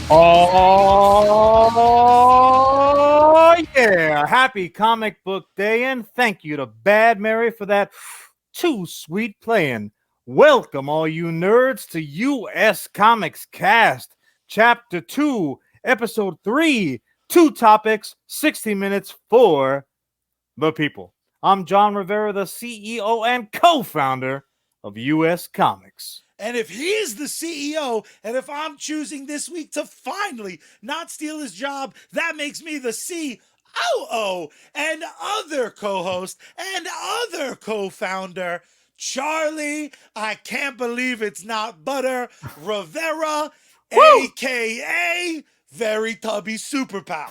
Oh, yeah. Happy Comic Book Day, and thank you to Bad Mary for that too sweet playing. Welcome, all you nerds, to US Comics Cast, Chapter 2, Episode 3, Two Topics, 60 Minutes for the People. I'm John Rivera, the CEO and co founder of US Comics. And if he's the CEO, and if I'm choosing this week to finally not steal his job, that makes me the COO and other co host and other co founder, Charlie. I can't believe it's not butter, Rivera, aka Very Tubby Superpower.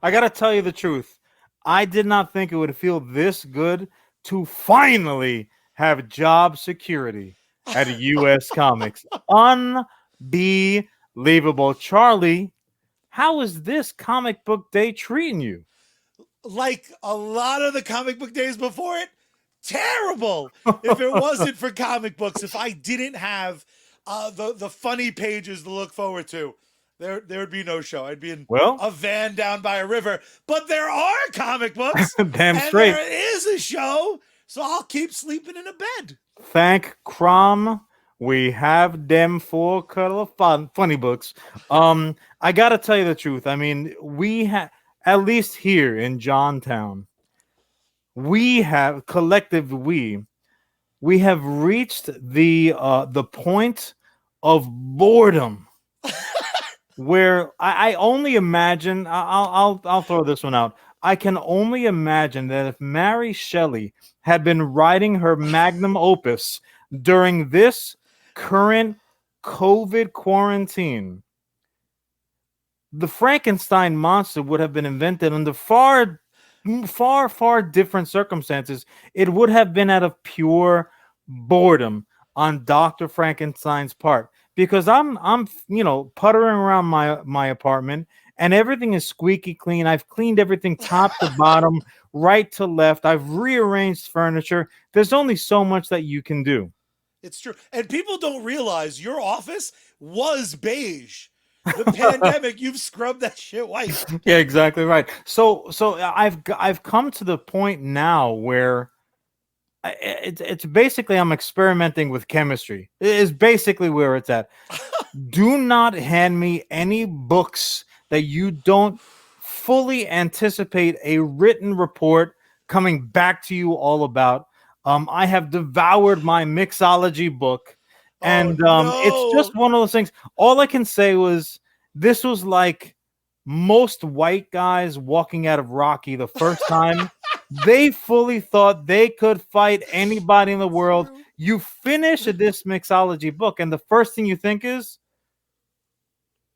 I gotta tell you the truth. I did not think it would feel this good to finally have job security at US Comics. Unbelievable. Charlie, how is this comic book day treating you? Like a lot of the comic book days before it, terrible. If it wasn't for comic books, if I didn't have the funny pages to look forward to, there would be no show. I'd be in Well, a van down by a river. But there are comic books, damn and straight. there is a show, so I'll keep sleeping in a bed. Thank Crom. We have them for color funny books. I gotta tell you the truth. I mean, we have, at least here in Johntown, we have we have reached the point of boredom where I only imagine. I'll throw this one out. I can only imagine that if Mary Shelley had been writing her magnum opus during this current COVID quarantine, the Frankenstein monster would have been invented under far different circumstances. It would have been out of pure boredom on Dr. Frankenstein's part, because I'm puttering around my apartment and everything is squeaky clean. I've cleaned everything top to bottom, right to left. I've rearranged furniture. There's only so much that you can do. It's true. And people don't realize your office was beige. The pandemic, you've scrubbed that shit white. Yeah, exactly right. So I've come to the point now where it's basically I'm experimenting with chemistry. It is basically where it's at. Do not hand me any books that you don't fully anticipate a written report coming back to you all about. I have devoured my mixology book, and it's just one of those things. All I can say was this was like most white guys walking out of Rocky the first time. They fully thought they could fight anybody in the world. You finish this mixology book, and the first thing you think is,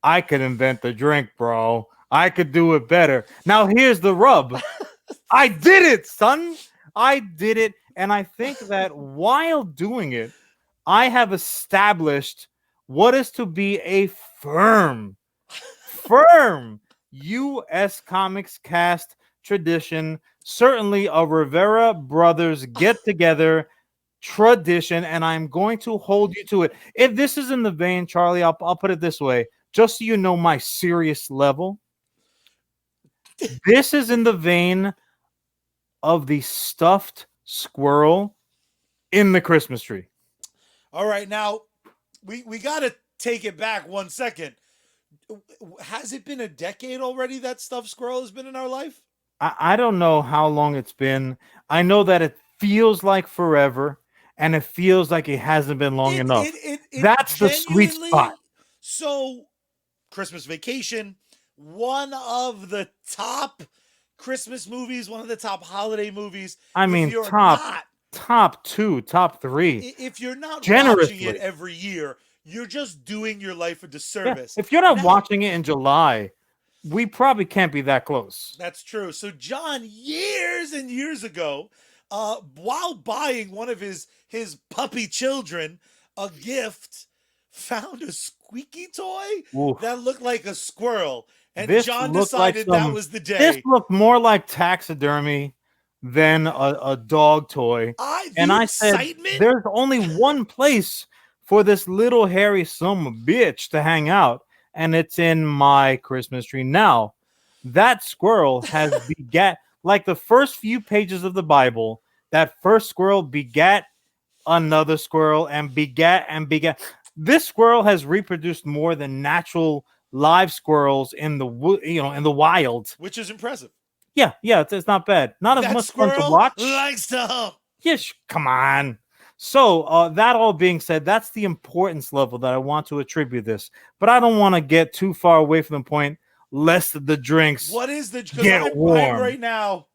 I could invent the drink, bro. I could do it better. Now, here's the rub. I did it, son. I did it. And I think that while doing it, I have established what is to be a firm US Comics Cast tradition, certainly a Rivera Brothers get together tradition, and I'm going to hold you to it. If this is in the vein, Charlie, I'll put it this way, just so you know my serious level. This is in the vein of the stuffed squirrel in the Christmas tree. All right, now we got to take it back 1 second. Has it been a decade already that stuffed squirrel has been in our life? I don't know how long it's been. I know that it feels like forever, and it feels like it hasn't been long enough. That's the sweet spot. So, Christmas Vacation, one of the top Christmas movies, one of the top holiday movies. I mean, top two, top three. If you're not watching it every year, you're just doing your life a disservice. Yeah. If you're not watching it in July, we probably can't be that close. That's true. So John, years and years ago, while buying one of his puppy children a gift, found a squeaky toy that looked like a squirrel. And John decided that was the day. This looked more like taxidermy than a dog toy. I said, there's only one place for this little hairy son of a bitch to hang out, and it's in my Christmas tree. Now, that squirrel has begat, like the first few pages of the Bible, that first squirrel begat another squirrel and begat and begat. This squirrel has reproduced more than natural live squirrels in the in the wild. Which is impressive. Yeah, it's not bad. Not as That much fun to squirrel watch. likes to hump. Yes, come on. So that all being said, that's the importance level that I want to attribute this. But I don't want to get too far away from the point, lest the drinks What is the? Because get I'm warm. right now.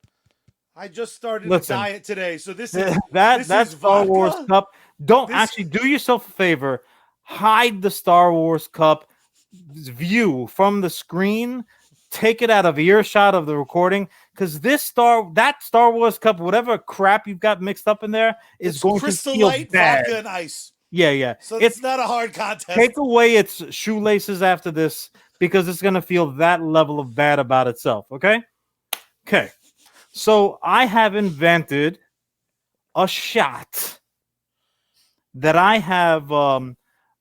I just started a diet today, so this is that is Star Wars vodka? cup. Actually do yourself a favor. Hide the Star Wars cup view from the screen. Take it out of earshot of the recording, because that Star Wars cup, whatever crap you've got mixed up in there, is It's going Crystal to feel Light bad. vodka and ice. Yeah. So it's not a hard contest. Take away its shoelaces after this, because it's going to feel that level of bad about itself. Okay. So I have invented a shot that I have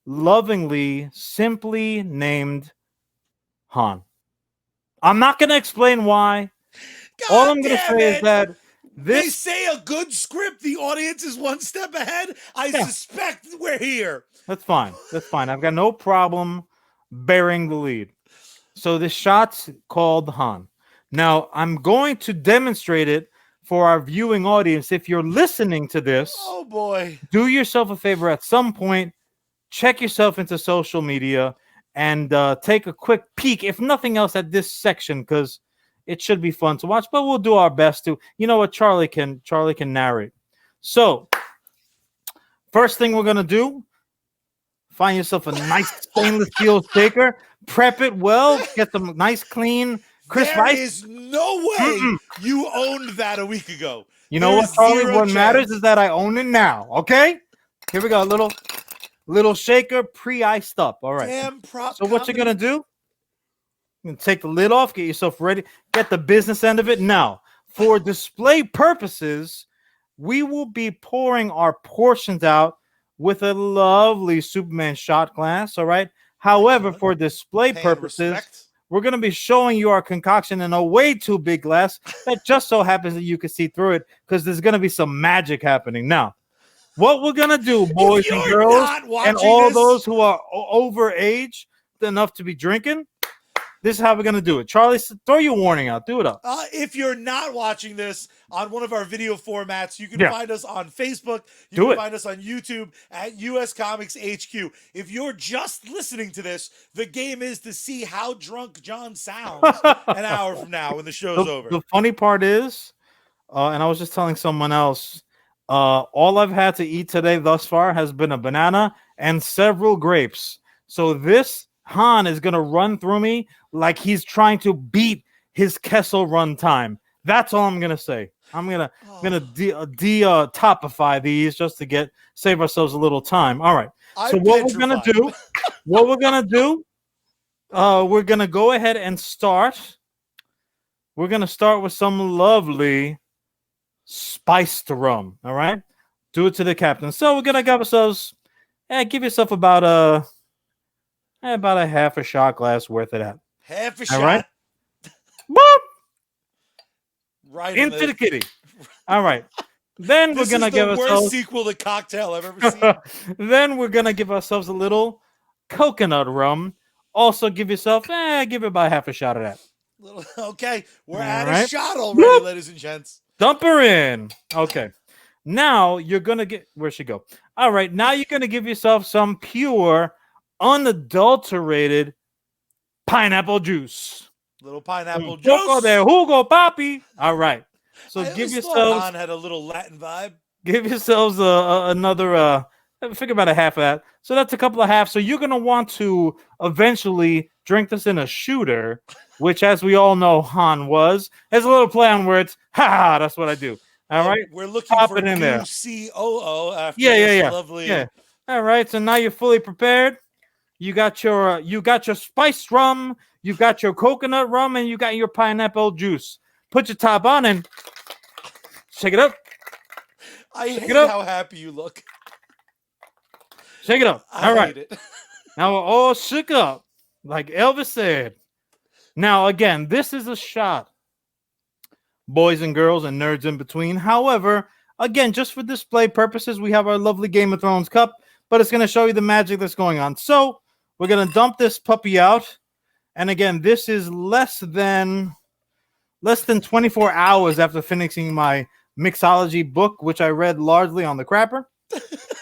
lovingly, simply named Han. I'm not going to explain why. All I'm going to say is that they say a good script, the audience is one step ahead. I suspect we're here. That's fine. I've got no problem bearing the lead. So this shot's called Han. Now, I'm going to demonstrate it for our viewing audience. If you're listening to this, oh boy, do yourself a favor at some point, check yourself into social media and take a quick peek, if nothing else, at this section, because it should be fun to watch, but we'll do our best to. You know what? Charlie can narrate. So, first thing we're going to do, find yourself a nice stainless steel shaker, prep it well, get some nice, clean, crisp ice. There is no way you owned that a week ago. You know what, Charlie? What matters is that I own it now, okay? Here we go, little shaker, pre-iced up. All right. Damn prop. So what you're going to do, you're going to take the lid off, get yourself ready, get the business end of it. Now, for display purposes, we will be pouring our portions out with a lovely Superman shot glass, all right? However, for display purposes, we're going to be showing you our concoction in a way too big glass that just so happens that you can see through it, because there's going to be some magic happening. Now, what we're going to do, boys and girls, and all those who are over age enough to be drinking, this is how we're going to do it. Charlie, throw your warning out. Do it up. If you're not watching this on one of our video formats, you can find us on Facebook. You can find us on YouTube at US Comics HQ. If you're just listening to this, the game is to see how drunk John sounds an hour from now when the show's over. The funny part is, and I was just telling someone else, all I've had to eat today thus far has been a banana and several grapes. So this Han is going to run through me like he's trying to beat his Kessel run time. That's all I'm going to say. I'm going to topify these just to save ourselves a little time. All right. So what we're going to do, we're going to go ahead and start. We're going to start with some lovely spiced rum. All right. Do it to the captain. So we're going to give ourselves, give yourself about a half a shot glass worth of that. Half a shot. All right. Boop. Right into the kitty. All right. Then we're gonna give ourselves the worst sequel to Cocktail I've ever seen. Then we're gonna give ourselves a little coconut rum. Also, give yourself give it about half a shot of that. Okay, we're at a shot already, ladies and gents. Dump her in. Okay. Now you're gonna get where'd she go? All right. Now you're gonna give yourself some pure, unadulterated pineapple juice. Little pineapple juice. Choco de jugo, papi. All right. So give yourselves. Han had a little Latin vibe. Give yourselves another. Figure about a half of that. So that's a couple of halves. So you're gonna want to eventually drink this in a shooter, which, as we all know, Han was. There's a little play on words. Ha! That's what I do. All right. We're looking for it in there. COO after this lovely. Yeah. All right. So now you're fully prepared. You got your spiced rum, you got your coconut rum, and you got your pineapple juice. Put your top on and shake it up. I hate how happy you look. Shake it up. All right. Now we're all shook up. like Elvis said. Now, again, this is a shot, boys and girls and nerds in between. However, again, just for display purposes, we have our lovely Game of Thrones cup, but it's going to show you the magic that's going on. So we're going to dump this puppy out. And again, this is less than 24 hours after finishing my mixology book, which I read largely on the crapper.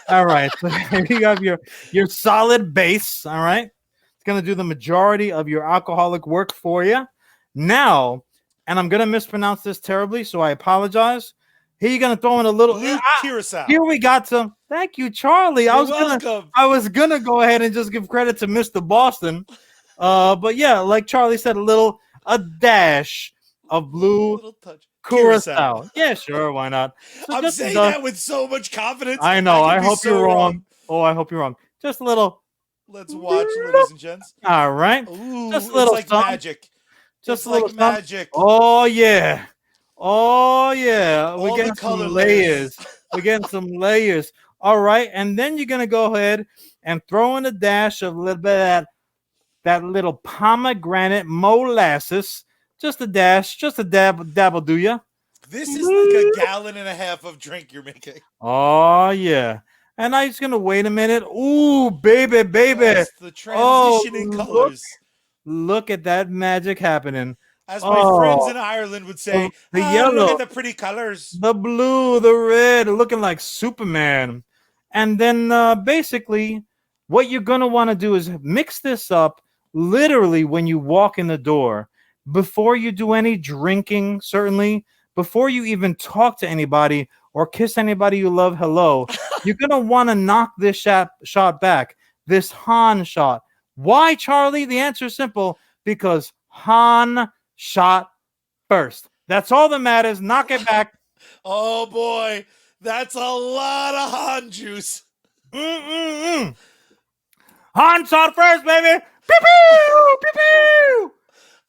All right. So here you have your solid base. All right. It's going to do the majority of your alcoholic work for you. Now, and I'm going to mispronounce this terribly, so I apologize. Here you're going to throw in a little Blue Curacao. Here we got some. Thank you, Charlie. You're welcome. I was going to go ahead and just give credit to Mr. Boston. But yeah, like Charlie said, a dash of blue Curacao. Yeah, sure, why not? So I'm saying that with so much confidence. I know. I hope you're wrong. Oh, I hope you're wrong. Just a little. Let's watch, ladies and gents. All right. Ooh, just a little it's like magic. Just it's a little like magic. Oh yeah. Oh yeah. All We're getting the color some layers. We're getting some layers. All right, and then you're gonna go ahead and throw in a dash of a little bit of that little pomegranate molasses. Just a dash, just a dabble, do ya? This is like a gallon and a half of drink you're making. Oh yeah. And I'm just gonna wait a minute. Ooh, baby. Yes, the transitioning colors. Look at that magic happening. As my friends in Ireland would say, the yellow, look at the pretty colors. The blue, the red, looking like Superman. And then basically what you're gonna want to do is mix this up literally when you walk in the door. Before you do any drinking, certainly, before you even talk to anybody or kiss anybody you love hello, you're going to want to knock this shot back, this Han shot. Why, Charlie? The answer is simple, because Han shot first. That's all that matters. Knock it back. Oh, boy. That's a lot of Han juice. Han shot first, baby. Pew-pew! Pew-pew!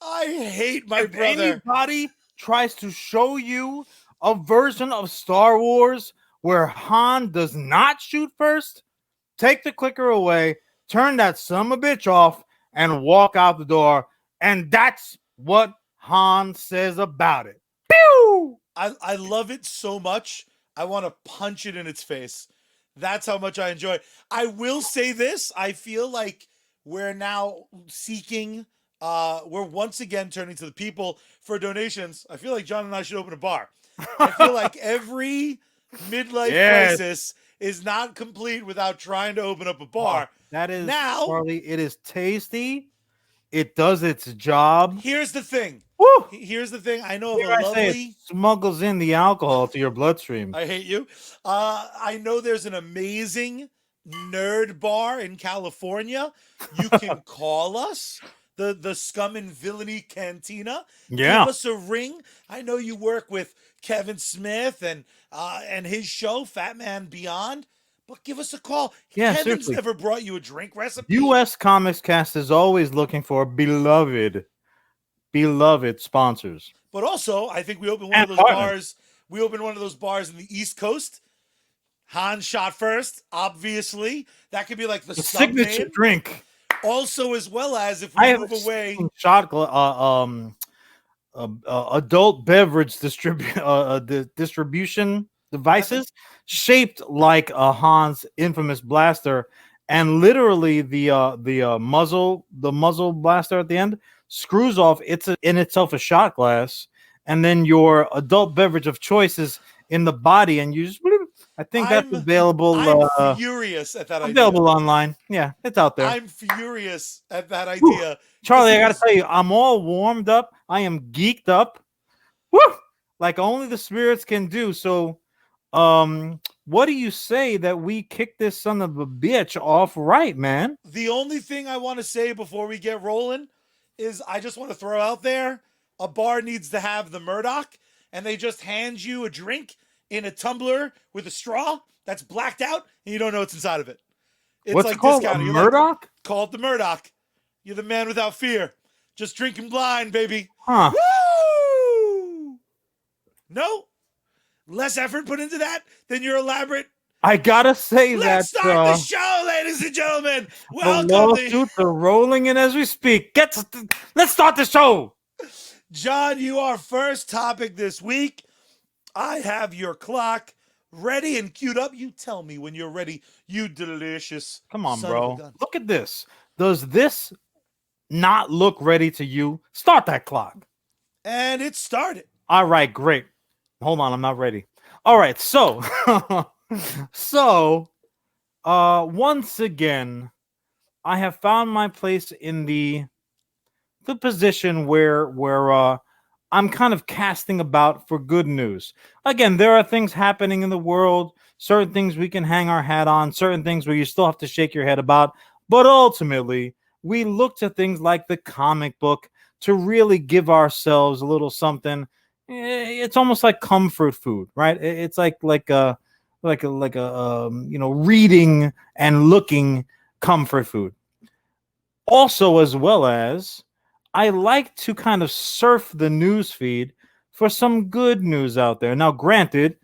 I hate my if brother. Anybody tries to show you a version of Star Wars where Han does not shoot first, take the clicker away, turn that son of a bitch off, and walk out the door. And that's what Han says about it. Pew! I love it so much. I want to punch it in its face. That's how much I enjoy it. I will say this. I feel like we're now seeking... we're once again turning to the people for donations. I feel like John and I should open a bar. I feel like every midlife crisis is not complete without trying to open up a bar. That is, now, Charlie, it is tasty. It does its job. Here's the thing. Woo! Here's the thing. I know of a lovely... smuggles in the alcohol to your bloodstream. I hate you. I know there's an amazing nerd bar in California. You can call us. The Scum and Villainy Cantina. Yeah. Give us a ring. I know you work with Kevin Smith and his show, Fat Man Beyond. But give us a call. Yeah, Kevin's seriously. never brought you a drink recipe. U.S. Comics Cast is always looking for beloved sponsors. But also, I think we opened one of those bars. We opened one of those bars in the East Coast. Han shot first, obviously. That could be like the signature name. Drink. Also, as well as if we move away, adult beverage distribution devices shaped like a Han's infamous blaster, and literally the muzzle blaster at the end screws off. It's in itself a shot glass, and then your adult beverage of choice is in the body, and you just. I think that's available. I'm furious at that idea. Available online. Yeah, it's out there. I'm furious at that idea. Charlie, I got to tell you, I'm all warmed up. I am geeked up. Woo! Like only the spirits can do. So, what do you say that we kick this son of a bitch off right, man? The only thing I want to say before we get rolling is I just want to throw out there, a bar needs to have the Murdoch, and they just hand you a drink in a tumbler with a straw that's blacked out, and you don't know what's inside of it. It's what's like it called? discounted. A Murdoch? Like, call it the Murdoch. You're the man without fear. Just drinking blind, baby. Huh. Woo! No? Less effort put into that than your elaborate I gotta say Let's that start the show, ladies and gentlemen. the Welcome, lawsuits are rolling in as we speak. Let's start the show. John. You are first topic this week. I have your clock ready and queued up. You tell me when you're ready. You delicious. Come on, son of a bro. gun. Look at this. Does this not look ready to you? Start that clock. And it started. All right, great. Hold on, I'm not ready. All right, so once again, I have found my place in the position where I'm kind of casting about for good news. Again, there are things happening in the world, certain things we can hang our hat on, certain things where you still have to shake your head about, but ultimately, we look to things like the comic book to really give ourselves a little something. It's almost like comfort food, right? It's like a reading and looking comfort food. Also, as well as I like to kind of surf the news feed for some good news out there. Now, granted,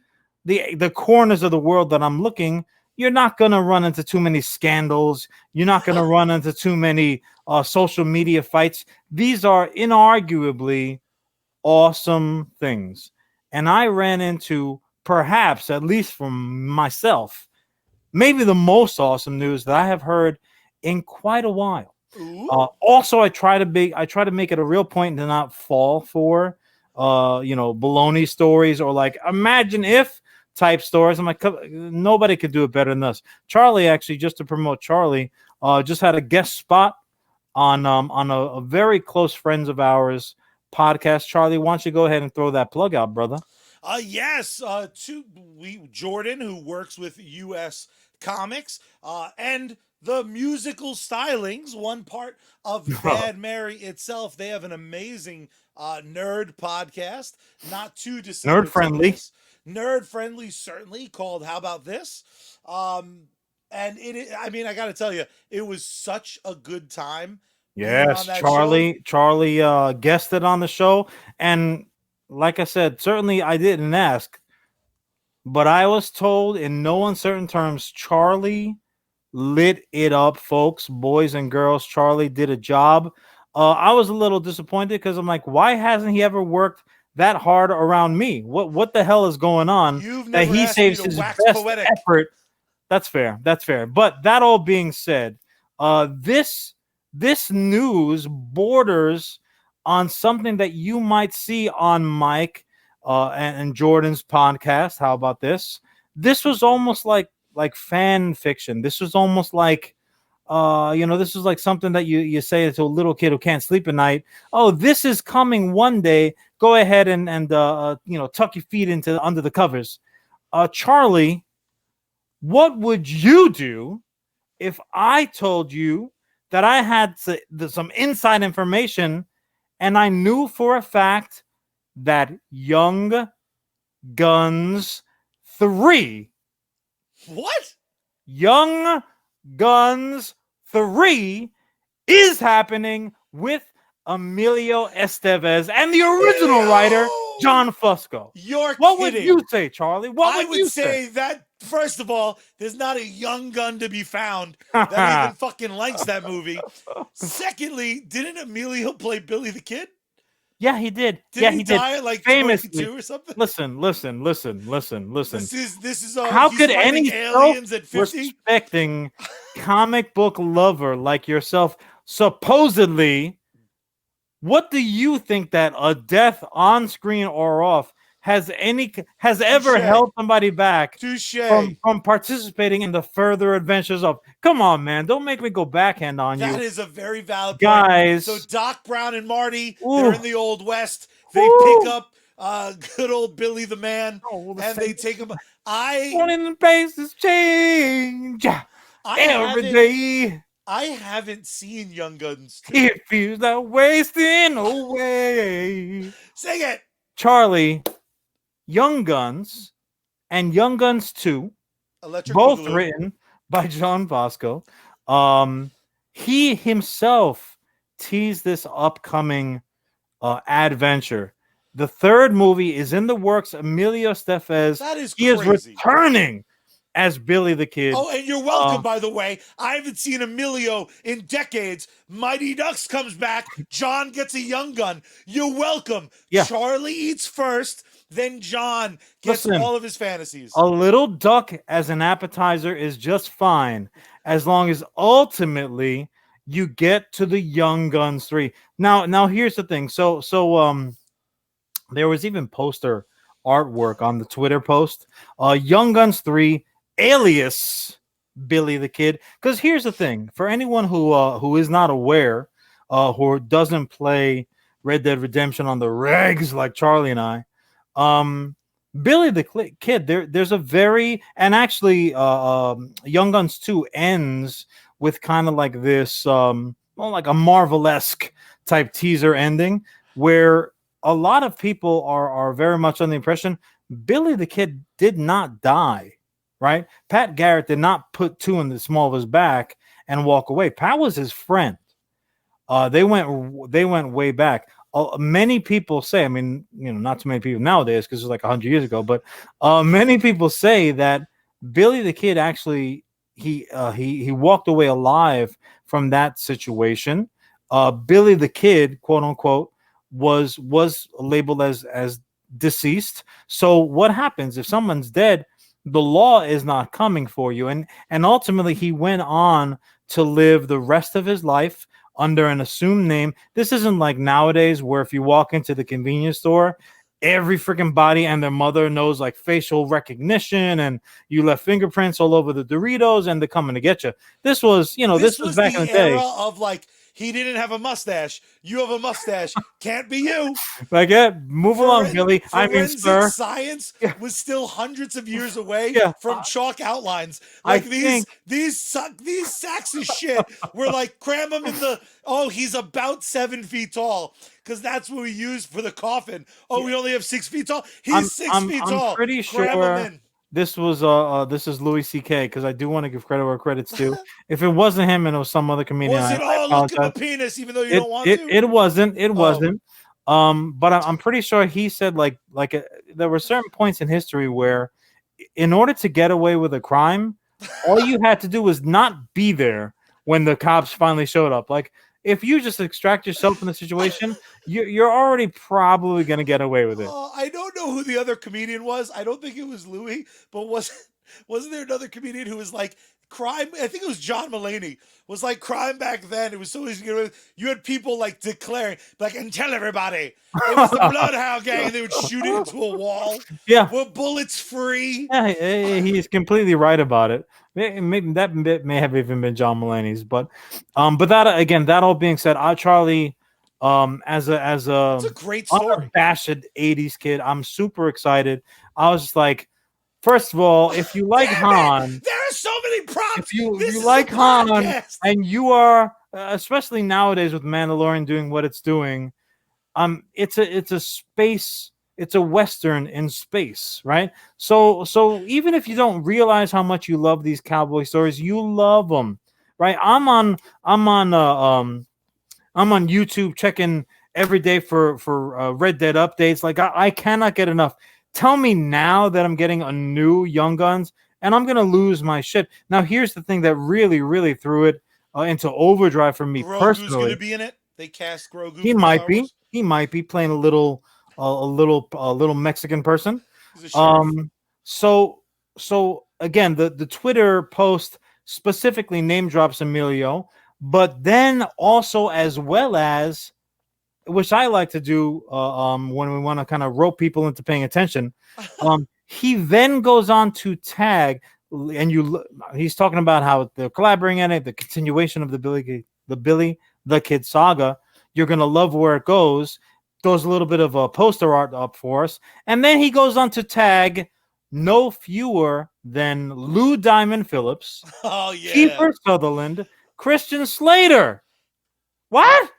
the corners of the world that I'm looking, you're not going to run into too many scandals. You're not going to run into too many social media fights. These are inarguably awesome things. And I ran into, perhaps, at least from myself, maybe the most awesome news that I have heard in quite a while. Also, I try to make it a real point to not fall for baloney stories or like imagine if type stories. I'm like, nobody could do it better than us. Charlie, actually, just to promote Charlie, just had a guest spot on a very close friends of ours podcast. Charlie, why don't you go ahead and throw that plug out, brother? Yes, Jordan, who works with US Comics, and the musical stylings, one part of Bad Mary itself. They have an amazing nerd podcast, not too nerd friendly. Nerd friendly, certainly, called How About This? And I mean, I got to tell you, it was such a good time. Yes, Charlie guested on the show, and like I said, certainly I didn't ask, but I was told in no uncertain terms, Charlie lit it up, folks, boys and girls. Charlie did a job. I was a little disappointed because I'm like, why hasn't he ever worked that hard around me? What the hell is going on that he saves his best effort? That's fair. But that all being said, this news borders on something that you might see on Mike and Jordan's podcast. How about this? This was almost like fan fiction. This was almost like this is like something that you say to a little kid who can't sleep at night. Oh, this is coming one day. Go ahead and tuck your feet into under the covers. Charlie, what would you do if I told you that I had some inside information and I knew for a fact that Young Guns 3 What? Young Guns 3 is happening with Emilio Estevez and the original writer, John Fusco. What would you say, Charlie? I would say that, first of all, there's not a young gun to be found that even fucking likes that movie. Secondly, didn't Emilio play Billy the Kid? Yeah, he did. Didn't he die at like famously 22 or something? Listen. This is how could any aliens at 50? Respecting comic book lover like yourself supposedly, what do you think that a death on screen or off has ever held somebody back from participating in the further adventures of? Come on, man, don't make me go backhand on you. That is a very valid guys. Point. So Doc Brown and Marty, they're in the Old West. They pick up good old Billy the Man, and they take him. Morning the faces change every day. I haven't seen Young Guns 2. It feels like wasting away. Sing it, Charlie. Young Guns and Young Guns 2, both written by John Fusco. He himself teased this upcoming adventure. The third movie is in the works. Emilio Estevez, that is he is returning as Billy the Kid. Oh, and you're welcome, by the way. I haven't seen Emilio in decades. Mighty Ducks comes back. John gets a Young Gun. You're welcome. Yeah. Charlie eats first, then John gets all of his fantasies. A little duck as an appetizer is just fine, as long as ultimately you get to the Young Guns 3. Now here's the thing. So there was even poster artwork on the Twitter post. Young Guns 3 alias Billy the Kid. Because here's the thing: for anyone who is not aware, who doesn't play Red Dead Redemption on the regs like Charlie and I, Billy the Kid, there's a very, and actually Young Guns 2 ends with kind of like this like a Marvel-esque type teaser ending, where a lot of people are very much on the impression Billy the Kid did not die, right? Pat Garrett did not put two in the small of his back and walk away. Pat was his friend. They went way back. Many people say, I mean, not too many people nowadays because it was like 100 years ago, but many people say that Billy the Kid actually he walked away alive from that situation. Billy the Kid, quote unquote, was labeled as deceased. So what happens if someone's dead? The law is not coming for you, and ultimately he went on to live the rest of his life under an assumed name. This isn't like nowadays where if you walk into the convenience store, every freaking body and their mother knows like facial recognition, and you left fingerprints all over the Doritos and they're coming to get you. This was, this was back in the day. Era of like, he didn't have a mustache. You have a mustache. Can't be you. Like, move along, Billy. I mean, sir. Science was still hundreds of years away from chalk outlines. Like these sacks of shit were like, cram them in the. Oh, he's about 7 feet tall because that's what we use for the coffin. Oh, we only have 6 feet tall. He's 6 feet tall. I'm pretty sure. This is Louis C.K. because I do want to give credit where credit's due. If it wasn't him and it was some other comedian, was it? Look at my penis, even though you don't want to. It wasn't. It wasn't. But I'm pretty sure he said there were certain points in history where, in order to get away with a crime, all you had to do was not be there when the cops finally showed up. Like, if you just extract yourself from the situation, you're already probably going to get away with it. I don't know who the other comedian was. I don't think it was Louis, but wasn't there another comedian who was like, crime? I think it was John Mulaney. Was like, crime back then. It was so easy to get away with. You had people like declaring, like, and tell everybody it was the Bloodhound Gang, and they would shoot it into a wall. Yeah, we're bullets free. Yeah, he's completely right about it. Maybe that bit may have even been John Mulaney's, but that again, that all being said, Charlie, as a great story, unabashed 80s kid, I'm super excited. I was just like, first of all, if you like Han, there are so many props. If you like Han, and you are, especially nowadays with Mandalorian doing what it's doing, it's a space. It's a Western in space, right? So even if you don't realize how much you love these cowboy stories, you love them, right? I'm on YouTube checking every day for Red Dead updates. Like, I cannot get enough. Tell me now that I'm getting a new Young Guns, and I'm gonna lose my shit. Now, here's the thing that really, really threw it into overdrive for me personally. Grogu's gonna be in it. They cast Grogu. He might be. He might be playing a little Mexican person. So again, the Twitter post specifically name drops Emilio, but then also, as well as, which I like to do when we want to kind of rope people into paying attention, he then goes on to tag, and he's talking about how they're collaborating in it, the continuation of the Billy the Kid saga. You're gonna love where it goes. Throws a little bit of a poster art up for us, and then he goes on to tag no fewer than Lou Diamond Phillips, Kiefer Sutherland, Christian Slater. What?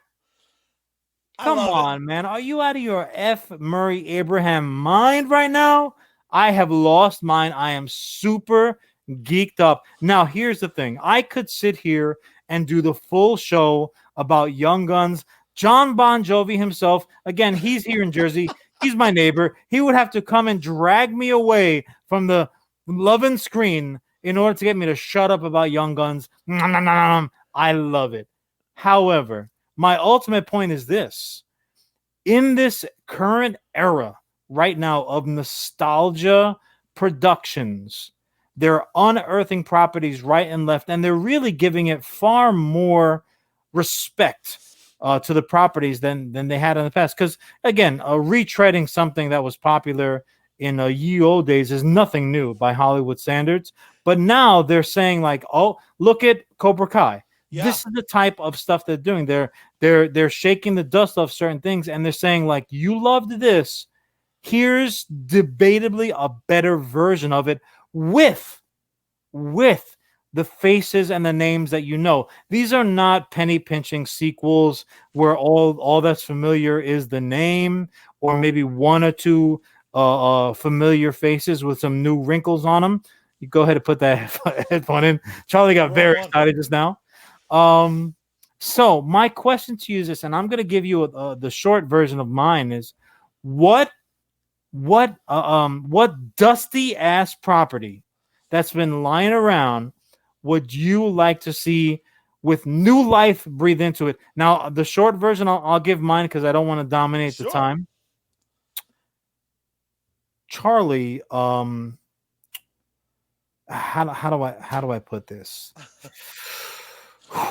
Come on, man. Are you out of your F. Murray Abraham mind right now? I have lost mine. I am super geeked up. Now, here's the thing. I could sit here and do the full show about Young Guns. John Bon Jovi himself, again, he's here in Jersey. He's my neighbor. He would have to come and drag me away from the loving screen in order to get me to shut up about Young Guns. I love it. However, my ultimate point is this. In this current era right now of nostalgia productions, they're unearthing properties right and left, and they're really giving it far more respect to the properties than they had in the past. Because again, retreading something that was popular in ye old days is nothing new by Hollywood standards. But now they're saying like, oh, look at Cobra Kai. Yeah. This is the type of stuff they're doing. They're shaking the dust off certain things, and they're saying like, you loved this. Here's debatably a better version of it with the faces and the names that you know. These are not penny pinching sequels where all that's familiar is the name or maybe one or two familiar faces with some new wrinkles on them. You go ahead and put that headphone in. Charlie got very excited just now. So my question to you is this, and I'm going to give you the short version of mine is what dusty ass property that's been lying around would you like to see with new life breathe into it? Now, the short version, I'll give mine because I don't want to dominate the time. Charlie, how do I put this?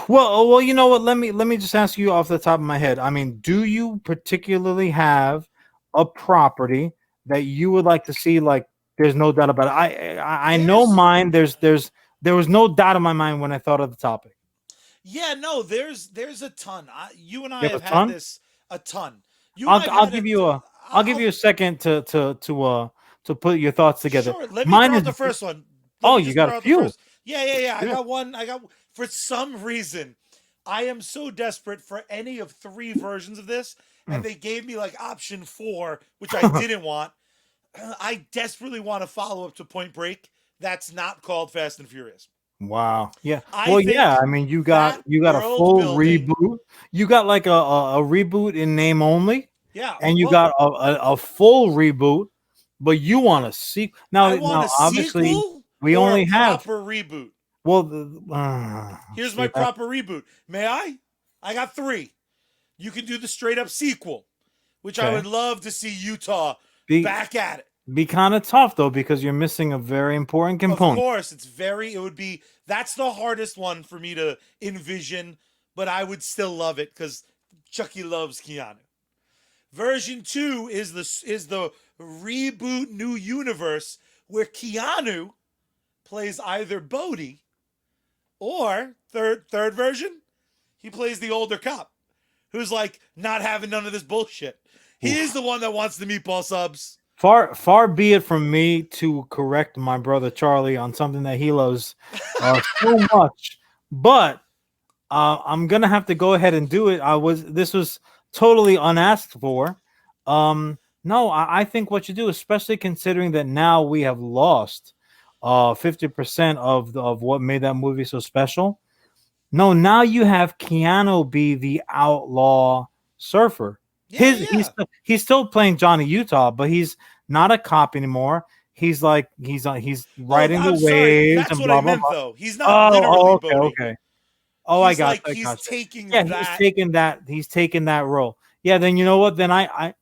Well, you know what? Let me just ask you off the top of my head. I mean, do you particularly have a property that you would like to see? Like, there's no doubt about it. I know mine. There was no doubt in my mind when I thought of the topic. Yeah, no, there's a ton. You and I have had this a ton. I'll give you a second to put your thoughts together. Sure. Let me throw out the first one. You got a few. Yeah. I got one. For some reason, I am so desperate for any of 3 versions of this, and they gave me like option 4, which I didn't want. I desperately want to follow up to Point Break. That's not called Fast and Furious. Wow. Yeah. I mean, you got a full reboot. You got like a reboot in name only. Yeah. And you got a full reboot, but you want a sequel. Now, obviously, we only have proper reboot. Well, here's my proper reboot. May I? I got 3. You can do the straight up sequel, which I would love to see Utah back at it. Be kind of tough though, because you're missing a very important component. Of course, that's the hardest one for me to envision, but I would still love it because Chucky loves Keanu. Version 2 is the reboot new universe where Keanu plays either Bodhi or third version, he plays the older cop who's like not having none of this bullshit. He is the one that wants the meatball subs. Far be it from me to correct my brother Charlie on something that he loves so much, but I'm gonna have to go ahead and do it. This was totally unasked for. No, I think what you do, especially considering that now we have lost 50% of what made that movie so special. No, now you have Keanu be the outlaw surfer. He's still playing Johnny Utah, but he's not a cop anymore. He's riding the waves. That's and what blah, I meant, blah, blah. though. He's not literally Bodhi. Okay. Oh, I got it. He's taking He's taking that role. Yeah, then you know what? Then I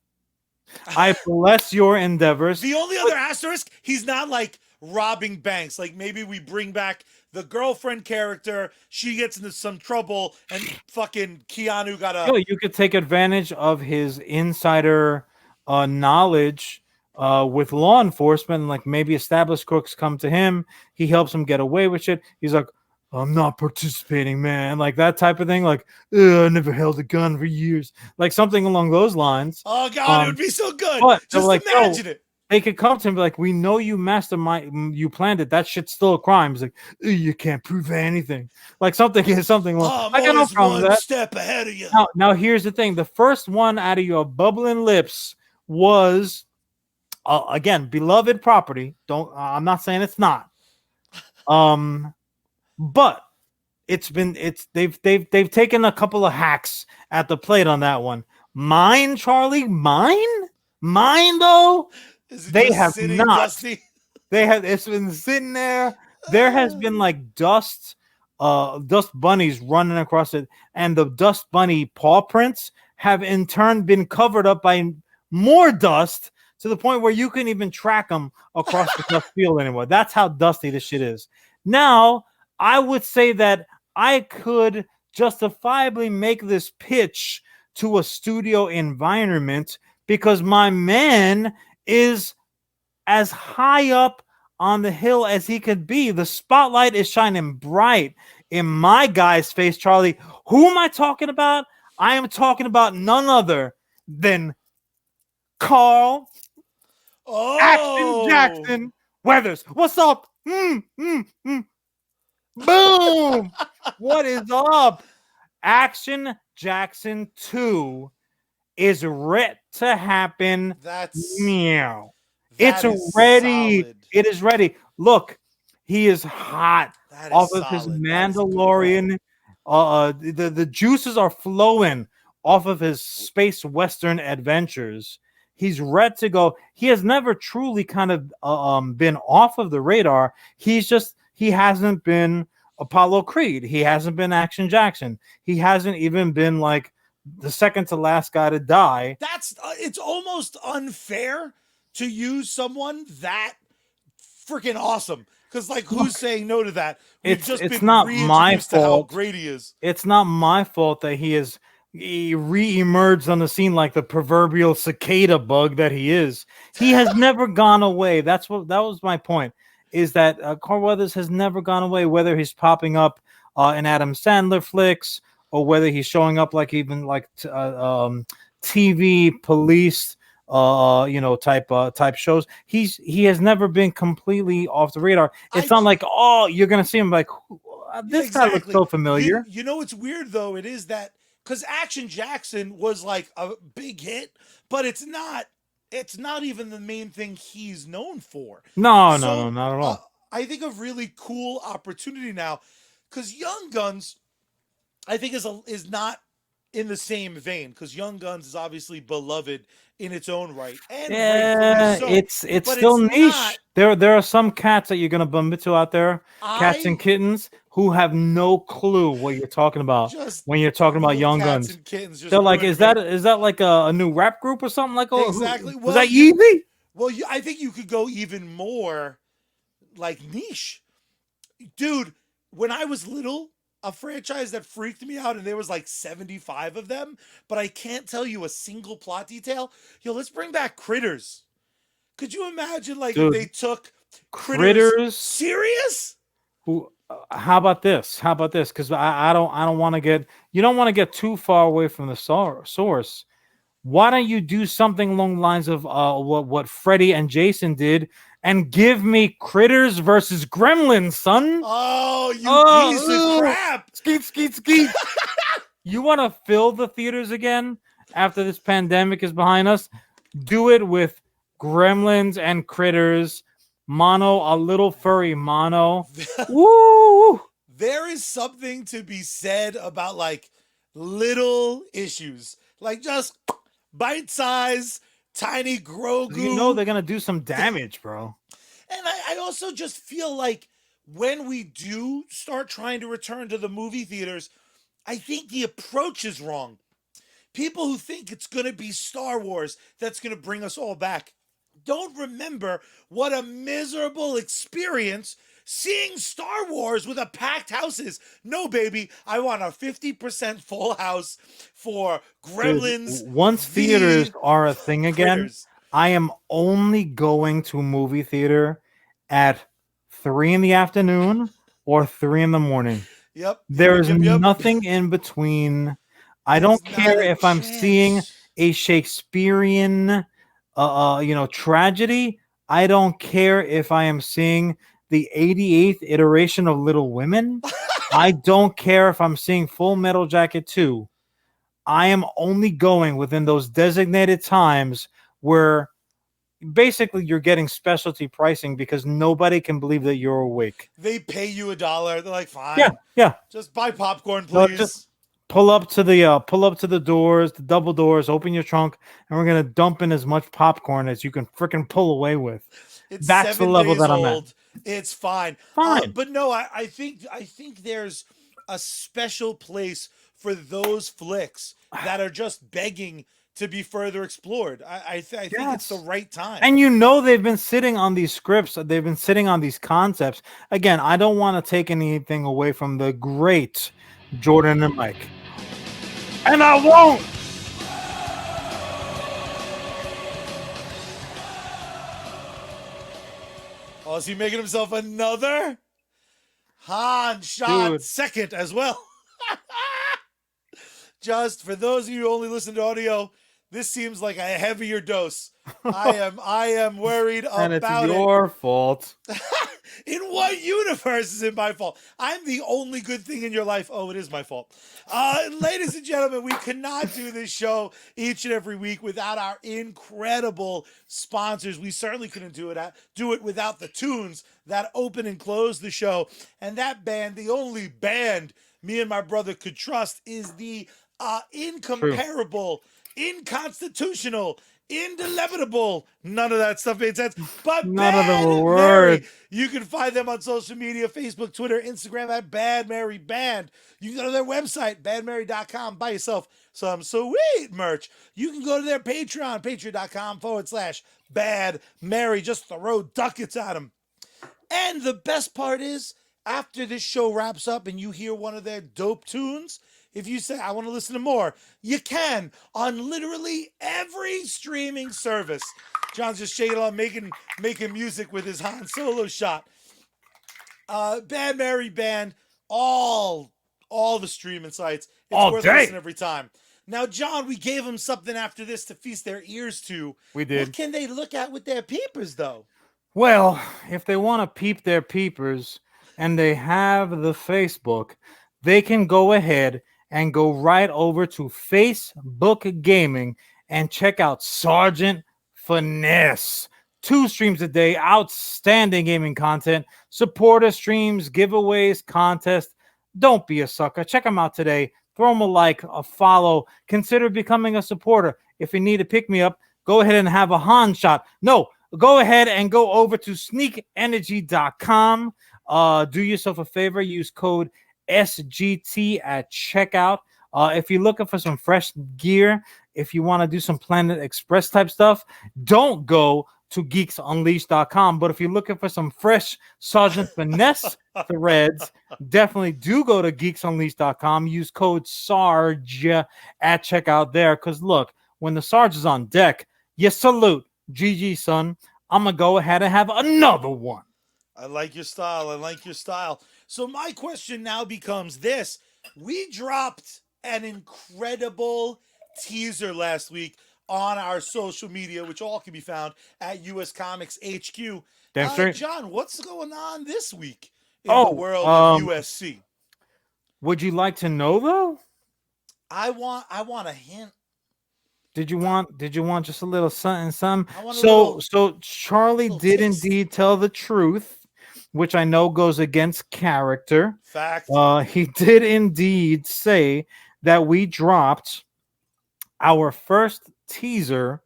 bless your endeavors. The only other asterisk, he's not like robbing banks. Like maybe we bring back the girlfriend character, she gets into some trouble, and fucking Keanu you could take advantage of his insider knowledge with law enforcement, like maybe established crooks come to him, he helps them get away with shit. He's like, I'm not participating, man. Like that type of thing. Like, I never held a gun for years. Like something along those lines. Oh God, it would be so good. Just like, imagine it. They could come to him and be like, we know you you planned it. That shit's still a crime. He's like, you can't prove anything. Like something wrong. I got no problem with that. Step ahead of you. Now, here's the thing. The first one out of your bubbling lips was, again, beloved property. I'm not saying it's not. But they've taken a couple of hacks at the plate on that one. Mine, Charlie, mine though. They have not. Dusty? It's been sitting there There has been like dust bunnies running across it, and the dust bunny paw prints have in turn been covered up by more dust to the point where you can even track them across the dust field anymore. That's how dusty this shit is. Now, I would say that I could justifiably make this pitch to a studio environment because my man is as high up on the hill as he could be. The spotlight is shining bright in my guy's face, Charlie. Who am I talking about? I am talking about none other than Carl Action Jackson Weathers. What's up? Boom! What is up? Action Jackson 2 is ready to happen. That's meow. that It's is ready. solid. It is ready. Look, he is hot That is off of his solid. That is a good Mandalorian. The juices are flowing off of his space western adventures. He's ready to go. He has never truly kind of been off of the radar. He hasn't been Apollo Creed. He hasn't been Action Jackson. He hasn't even been like the second to last guy to die. That's it's almost unfair to use someone that freaking awesome. Because like, who's saying no to that? We've It's just been not my reintroduced to how fault. great he is. It's not my fault that he re-emerged on the scene like the proverbial cicada bug that he is. He has never gone away. That was my point. Is that Carl Weathers has never gone away, whether he's popping up in Adam Sandler flicks or whether he's showing up like even like TV police type shows. He has never been completely off the radar. It's not like, oh, you're gonna see him like this guy looks so familiar. You know what's weird though? It is that because Action Jackson was like a big hit, but it's not even the main thing he's known for. No, So, not at all. I think a really cool opportunity now, because Young Guns, I think is not in the same vein, because Young Guns is obviously beloved in its own right, and Yeah, rightfully so. it's But still it's niche. not- There are some cats that you're gonna bump into out there, cats and kittens, who have no clue what you're talking about Just when you're talking about little Young cats Guns. and kittens just They're like, ruined is that like a new rap group or something like? Oh, Exactly. was Well, that Yeezy? Well, I think you could go even more like niche. Dude, when I was little, a franchise that freaked me out, and there was like 75 of them, but I can't tell you a single plot detail. Yo, let's bring back Critters. Could you imagine like Dude, if they took Critters? serious? Who? How about this? How about this? Because I don't want to get, you don't want to get too far away from the source. Why don't you do something along the lines of what Freddy and Jason did and give me Critters versus Gremlins, son? Oh, you piece ooh. of crap. Skeet. You want to fill the theaters again after this pandemic is behind us? Do it with Gremlins and Critters. A little furry mono. Woo! There is something to be said about like little issues. Like just bite size, tiny Grogu. You know they're gonna do some damage, bro. And I also just feel like when we do start trying to return to the movie theaters, I think the approach is wrong. People who think it's going to be Star Wars that's going to bring us all back don't remember what a miserable experience seeing Star Wars with a packed house is. No, baby, I want a 50% full house for Gremlins. Dude, once theaters are a thing again, Critters. I am only going to a movie theater at 3 in the afternoon or 3 in the morning. Yep. There's Yep. nothing in between. I don't There's care not a if I'm seeing chance. a Shakespearean tragedy. I don't care if I am seeing the 88th iteration of Little Women. I don't care if I'm seeing Full Metal Jacket 2. I am only going within those designated times where basically you're getting specialty pricing because nobody can believe that you're awake. They pay you $1. They're like, fine. Yeah. Just buy popcorn, No, please. just pull up to the doors, the double doors, open your trunk, and we're gonna dump in as much popcorn as you can freaking pull away with. It's That's the 7 level days that I'm at. old, It's fine. Fine. But no, I think there's a special place for those flicks that are just begging to be further explored. I think it's the Yes. right time. And you know they've been sitting on these scripts, they've been sitting on these concepts. Again, I don't want to take anything away from the great Jordan and Mike. And I won't. Oh, is he making himself another? Han shot Dude. second as well. Just for those of you who only listen to audio, this seems like a heavier dose. I am worried And it's about your fault. it. In what universe is it my fault? I'm the only good thing in your life. Oh, it is my fault. Ladies and gentlemen, we cannot do this show each and every week without our incredible sponsors. We certainly couldn't do it without the tunes that open and close the show. And that band, the only band me and my brother could trust, is the incomparable, inconstitutional, indelimitable. None of that stuff made sense. But None of them Bad were Mary, words. you can find them on social media, Facebook, Twitter, Instagram at Bad Mary Band. You can go to their website, badmary.com, buy yourself some sweet merch. You can go to their Patreon, patreon.com/Bad Mary. Just throw ducats at them. And the best part is, after this show wraps up and you hear one of their dope tunes, if you say, I want to listen to more, you can on literally every streaming service. John's just shaking on making music with his Han Solo shot. Bad Mary Band, all the streaming sites. It's All worth day. listening every time. Now, John, we gave them something after this to feast their ears to. We did. What can they look at with their peepers, though? Well, if they want to peep their peepers and they have the Facebook, they can go ahead and go right over to Facebook Gaming and check out Sergeant Finesse. 2 streams a day, outstanding gaming content, supporter streams, giveaways, contests. Don't be a sucker. Check them out today. Throw them a like, a follow. Consider becoming a supporter. If you need a pick-me-up, go ahead and have a Han shot. No, go ahead and go over to sneakenergy.com. Do yourself a favor. Use code SGT at checkout. If you're looking for some fresh gear, if you want to do some Planet Express type stuff, don't go to geeksunleashed.com. But if you're looking for some fresh Sergeant Finesse threads, definitely do go to geeksunleashed.com. Use code SARGE at checkout there. Because look, when the Sarge is on deck, you salute. GG, son. I'm going to go ahead and have another one. I like your style. I like your style. So my question now becomes this. We dropped an incredible teaser last week on our social media, which all can be found at US Comics HQ. Damn straight. John, what's going on this week in Oh, the world of USC? Would you like to know, though? I want a hint. Did you want just a little something? I want a So little- so Charlie little did taste. indeed tell the truth, which I know goes against character. Fact. He did indeed say that we dropped our first teaser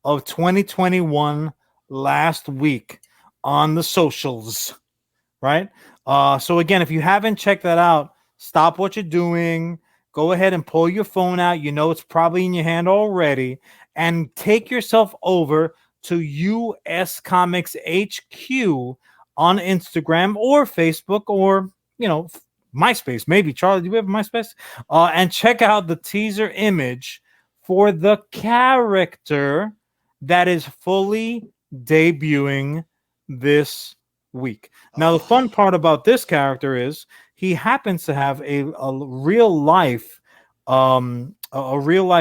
of 2021 last week on the socials, right? So again, if you haven't checked that out, stop what you're doing. Go ahead and pull your phone out. You know it's probably in your hand already, and take yourself over to US Comics HQ on Instagram or Facebook or MySpace. Maybe Charlie, do we have MySpace? And check out the teaser image for the character that is fully debuting this week. Now, the fun part about this character is he happens to have a real life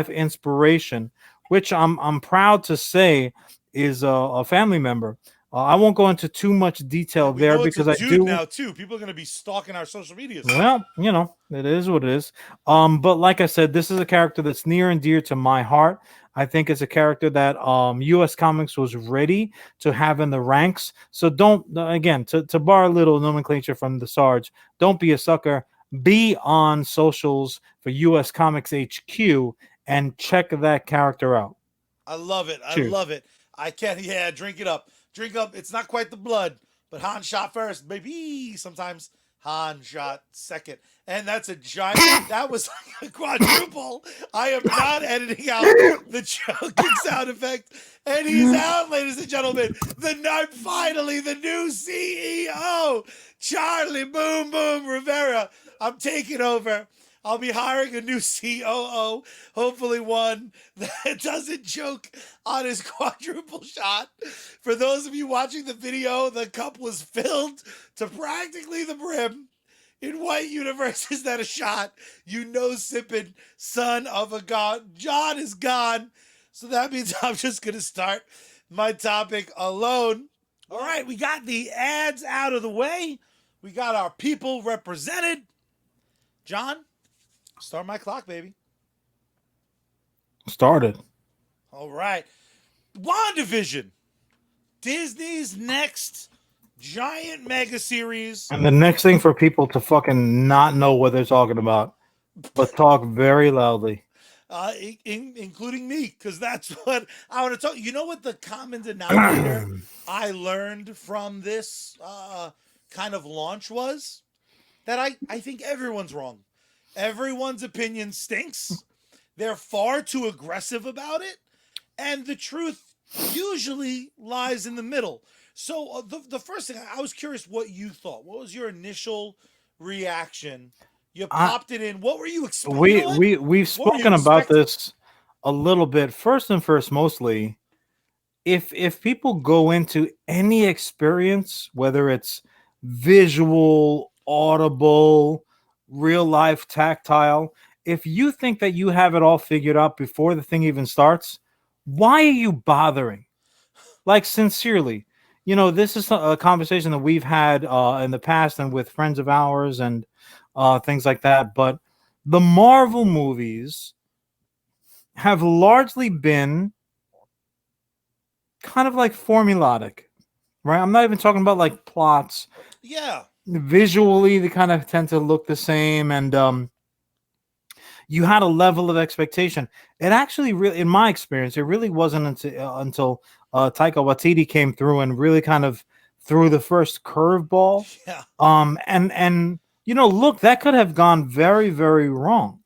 inspiration, which I'm proud to say is a family member. I won't go into too much detail there because I do now too. People are going to be stalking our social media. Well, it is what it is. But like I said, this is a character that's near and dear to my heart. I think it's a character that US Comics was ready to have in the ranks. So don't, again, to borrow a little nomenclature from the Sarge, don't be a sucker. Be on socials for US Comics HQ and check that character out. I love it. Cheers. I love it. I can't. Yeah, drink it up. Drink up. It's not quite the blood, But Han shot first, maybe sometimes Han shot second. And that's a giant, that was like a quadruple. I am not editing out the choking sound effect. And he's out, ladies and gentlemen. Finally, the new CEO, Charlie Boom Boom Rivera. I'm taking over. I'll be hiring a new COO, hopefully one that doesn't choke on his quadruple shot. For those of you watching the video, the cup was filled to practically the brim. In White Universe, is that a shot? You know, sipping, son of a god. John is gone. So that means I'm just going to start my topic alone. All right, we got the ads out of the way. We got our people represented. John, start my clock, baby. Started. All right. WandaVision, Disney's next giant mega series. And the next thing for people to fucking not know what they're talking about, but talk very loudly. Including me, because that's what I want to talk. You know what the common denominator I learned from this kind of launch was? That I think everyone's wrong. Everyone's opinion stinks. They're far too aggressive about it. And the truth usually lies in the middle. So the first thing, I was curious what you thought. What was your initial reaction? You popped it in. What were you expecting? We've spoken about this a little bit. First and first, mostly, if people go into any experience, whether it's visual, audible, real life, tactile, if you think that you have it all figured out before the thing even starts, why are you bothering? Like, sincerely, you know, this is a conversation that we've had in the past and with friends of ours and things like that. But the Marvel movies have largely been kind of like formulaic, right? I'm not even talking about like plots. Yeah. Visually, they kind of tend to look the same, and you had a level of expectation. It actually, really, in my experience, it really wasn't until Taika Waititi came through and really kind of threw the first curveball. Yeah. And you know, look, that could have gone very, very wrong,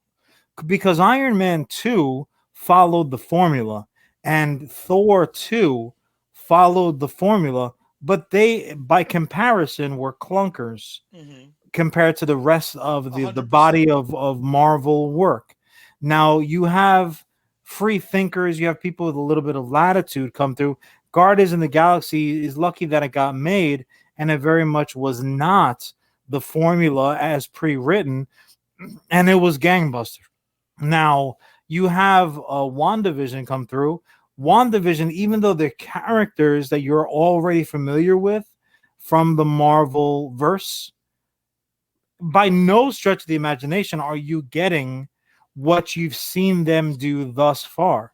because Iron Man 2 followed the formula and Thor 2 followed the formula, but they, by comparison, were clunkers compared to the rest of the body of Marvel work. Now, you have free thinkers, you have people with a little bit of latitude come through. Guardians of the Galaxy is lucky that it got made, and it very much was not the formula as pre-written, and it was gangbuster. Now, you have WandaVision come through. WandaVision, even though they're characters that you're already familiar with from the Marvel verse, by no stretch of the imagination are you getting what you've seen them do thus far.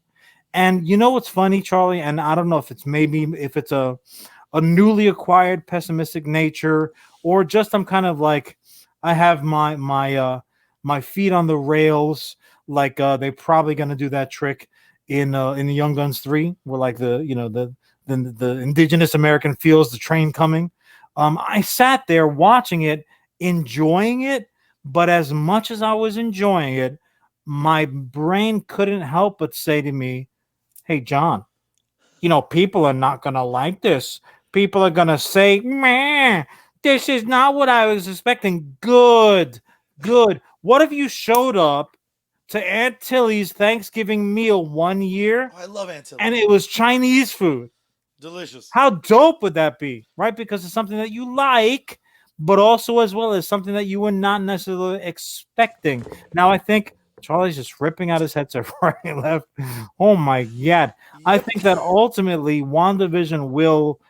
And you know what's funny, Charlie? And I don't know if it's a newly acquired pessimistic nature, or just I'm kind of like, I have my feet on the rails, like they're probably gonna do that trick in the Young Guns 3, where like the indigenous American feels the train coming. I sat there watching it, enjoying it, but as much as I was enjoying it, my brain couldn't help but say to me, hey, John, you know, people are not gonna like this. People are gonna say, man, this is not what I was expecting. Good. What if you showed up to Aunt Tilly's Thanksgiving meal one year? Oh, I love Aunt Tilly. And it was Chinese food. Delicious. How dope would that be, right? Because it's something that you like, but also as well as something that you were not necessarily expecting. Now, I think Charlie's just ripping out his headset right and left. Oh, my God. I think that ultimately WandaVision will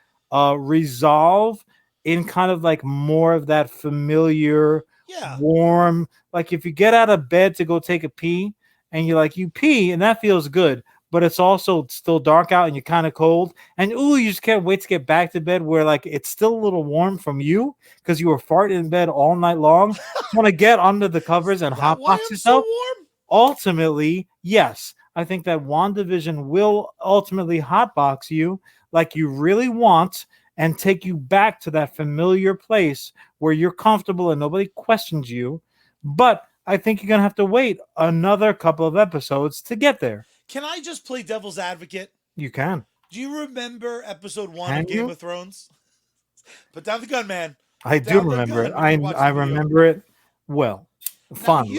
resolve in kind of like more of that familiar, warm, like if you get out of bed to go take a pee and you pee and that feels good, but it's also still dark out and you're kind of cold, and you just can't wait to get back to bed where like it's still a little warm from you because you were farting in bed all night long. Want to get under the covers and hotbox yourself. So ultimately, yes, I think that WandaVision will ultimately hotbox you like you really want, and take you back to that familiar place where you're comfortable and nobody questions you. But I think you're going to have to wait another couple of episodes to get there. Can I just play devil's advocate? You can. Do you remember episode 1 Can of Game you? of Thrones? Put down the gun, man. I Put do down the remember it. gun when you watch I the video. remember it well, Now fondly.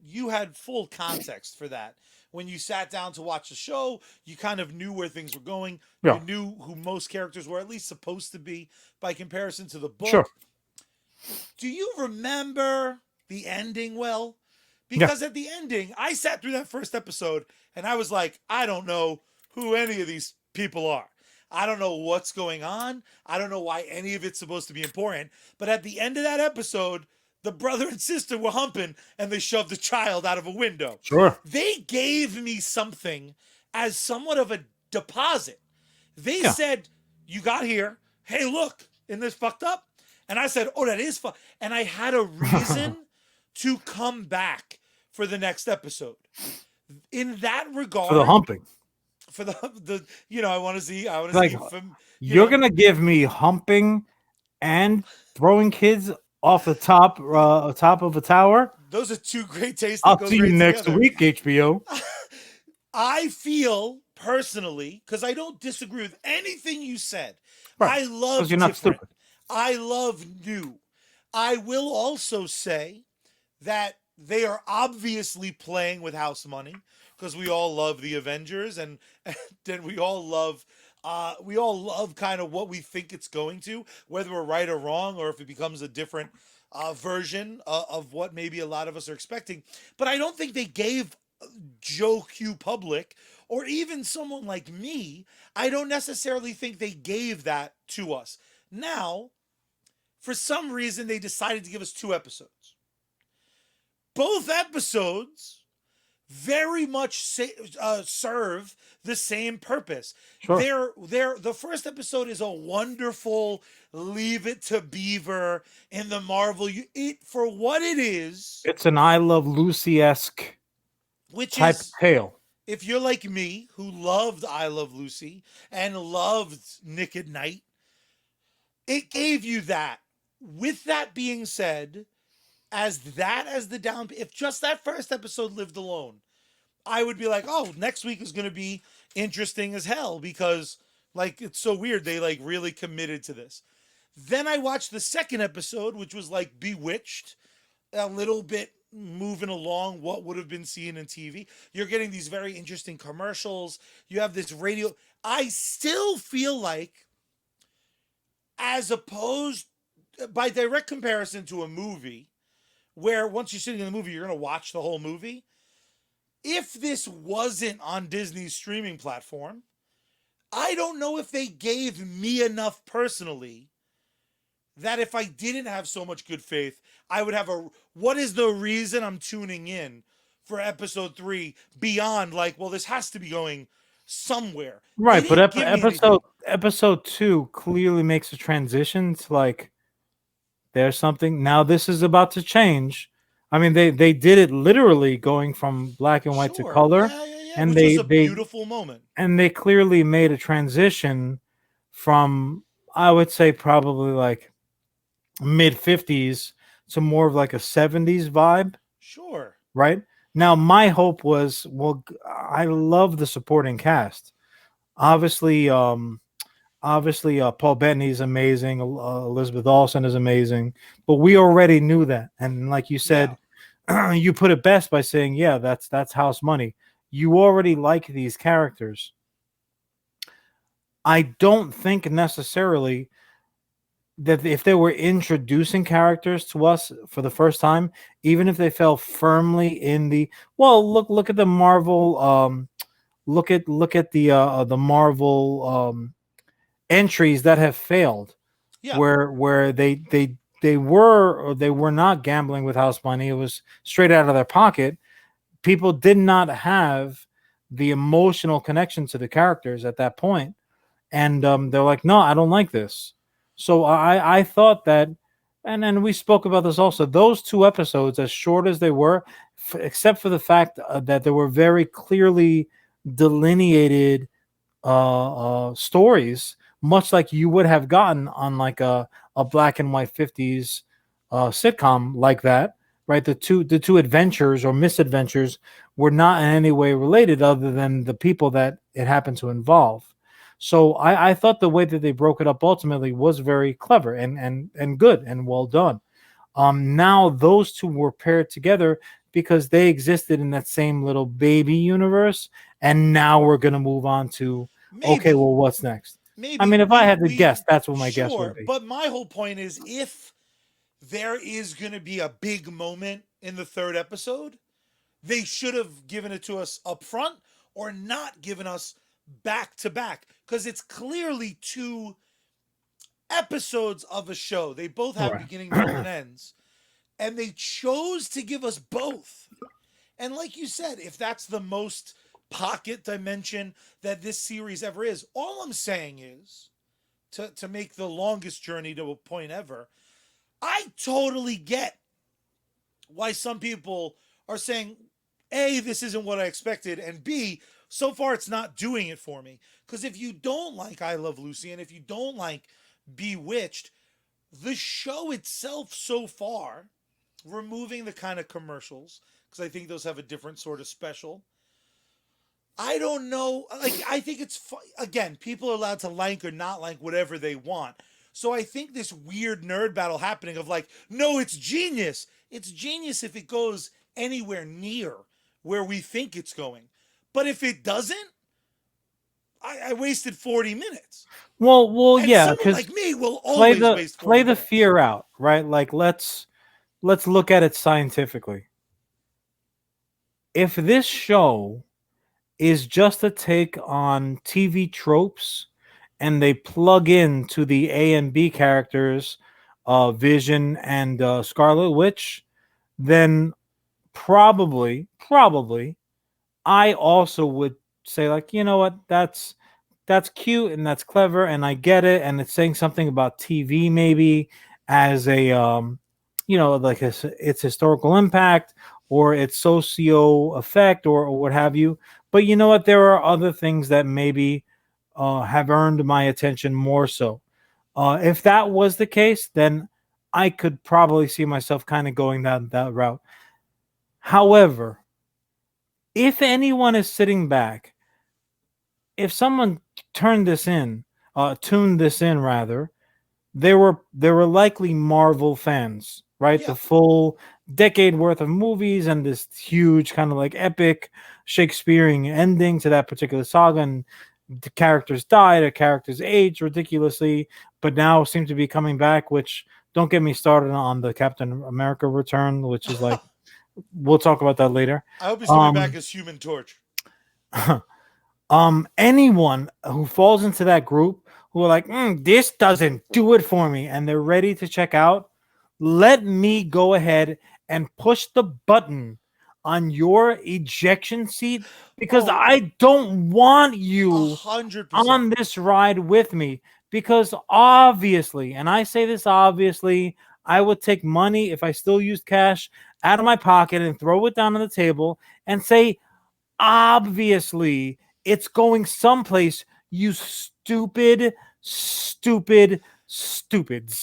you had full context for that. When you sat down to watch the show, you kind of knew where things were going. Yeah. You knew who most characters were at least supposed to be by comparison to the book. Sure. Do you remember the ending well? Yeah. Because at the ending, I sat through that first episode and I was like, I don't know who any of these people are. I don't know what's going on. I don't know why any of it's supposed to be important. But at the end of that episode, the brother and sister were humping and they shoved the child out of a window. Sure. They gave me something as somewhat of a deposit. They Yeah. said, you got here. Hey, look, isn't this fucked up? And I said, oh, that is fun. And I had a reason to come back for the next episode. In that regard, For the humping. for the I want to see, Like, you You're know. going to give me humping and throwing kids off the top of a tower? Those are two great tastes. I'll that go see you great next together. week, HBO. I feel personally, because I don't disagree with anything you said. Right. I love 'Cause you're not different. stupid. I love new. I will also say that they are obviously playing with house money because we all love the Avengers and then we all love kind of what we think it's going to, whether we're right or wrong, or if it becomes a different version of what maybe a lot of us are expecting. But I don't think they gave Joe Q Public or even someone like me, I don't necessarily think they gave that to us. Now, for some reason, they decided to give us 2 episodes. Both episodes very much serve the same purpose. Sure. The first episode is a wonderful Leave It to Beaver in the Marvel. For what it is, It's an I Love Lucy-esque which type is, tale. if you're like me, who loved I Love Lucy and loved Nick at Night, it gave you that. With that being said, as the down, if just that first episode lived alone, I would be like, oh, next week is going to be interesting as hell because, like, it's so weird. They, like, really committed to this. Then I watched the second episode, which was, like, Bewitched, a little bit moving along what would have been seen in TV. You're getting these very interesting commercials. You have this radio. I still feel like, as opposed, by direct comparison to a movie, where once you're sitting in the movie, you're going to watch the whole movie. If this wasn't on Disney's streaming platform, I don't know if they gave me enough personally that if I didn't have so much good faith, I would have what is the reason I'm tuning in for episode 3 beyond, like, well, this has to be going somewhere. Right, but episode episode 2 clearly makes a transition to, like, there's something now. This is about to change. I mean, they did it literally going from black and white to color, and which was a beautiful moment. And they clearly made a transition from, I would say, probably like mid 50s to more of like a 70s vibe. Sure. Right now, my hope was, well, I love the supporting cast. Obviously, Paul Bettany is amazing. Elizabeth Olsen is amazing. But we already knew that. And like you said, you put it best by saying, yeah, that's house money. You already like these characters. I don't think necessarily that if they were introducing characters to us for the first time, even if they fell firmly in the, well, look at the Marvel, look at the Marvel entries that have failed, where they were or they were not gambling with house money. It was straight out of their pocket. People did not have the emotional connection to the characters at that point, and they're like, no, I don't like this. So I thought that, and then we spoke about this also, those 2 episodes, as short as they were, except for the fact that they were very clearly delineated stories, much like you would have gotten on like a black and white 50s sitcom like that, right? The two adventures or misadventures were not in any way related other than the people that it happened to involve. So I thought the way that they broke it up ultimately was very clever and good and well done. Now those two were paired together because they existed in that same little baby universe, and now we're gonna move on to okay, Maybe, well, what's next? I maybe mean, if I had to we guess, that's what my guess would sure, be. but my whole point is if there is going to be a big moment in the third episode, they should have given it to us up front or not given us back to back because it's clearly two episodes of a show. They both have Right. beginning, middle, and ends. And they chose to give us both. And like you said, if that's the most pocket dimension that this series ever is, all I'm saying is to make the longest journey to a point ever, I totally get why some people are saying, A, this isn't what I expected, and B, so far it's not doing it for me. Because if you don't like I Love Lucy and if you don't like Bewitched, the show itself so far, removing the kind of commercials, because I think those have a different sort of special. I don't know. Like, I think again, people are allowed to like or not like whatever they want. So I think this weird nerd battle happening of like, no, it's genius. It's genius if it goes anywhere near where we think it's going. But if it doesn't, I wasted 40 minutes. Well, And yeah, someone because like me will play always the waste play 40 the minutes. fear out, right? Like let's look at it scientifically. If this show is just a take on TV tropes and they plug in to the A and B characters, Vision and Scarlet Witch, then probably I also would say like, you know what, that's cute and that's clever and I get it and it's saying something about TV maybe as a like its historical impact or its socio effect or what have you. But you know what, there are other things that maybe have earned my attention more so. If that was the case, then I could probably see myself kind of going that route. However, if anyone is sitting back, if someone turned this in, tuned this in rather, they were likely Marvel fans, right? The Yeah. full decade worth of movies and this huge kind of like epic Shakespearean ending to that particular saga, and the characters died, the characters aged ridiculously, but now seem to be coming back. Which don't get me started on the Captain America return, which is like we'll talk about that later. I hope he's coming back Um, as Human Torch. anyone who falls into that group who are like, this doesn't do it for me, and they're ready to check out, let me go ahead and push the button on your ejection seat because Oh, I don't want you 100%. on this ride with me. Because obviously, and I say this obviously, I would take money if I still used cash out of my pocket and throw it down on the table and say, obviously it's going someplace, you stupids.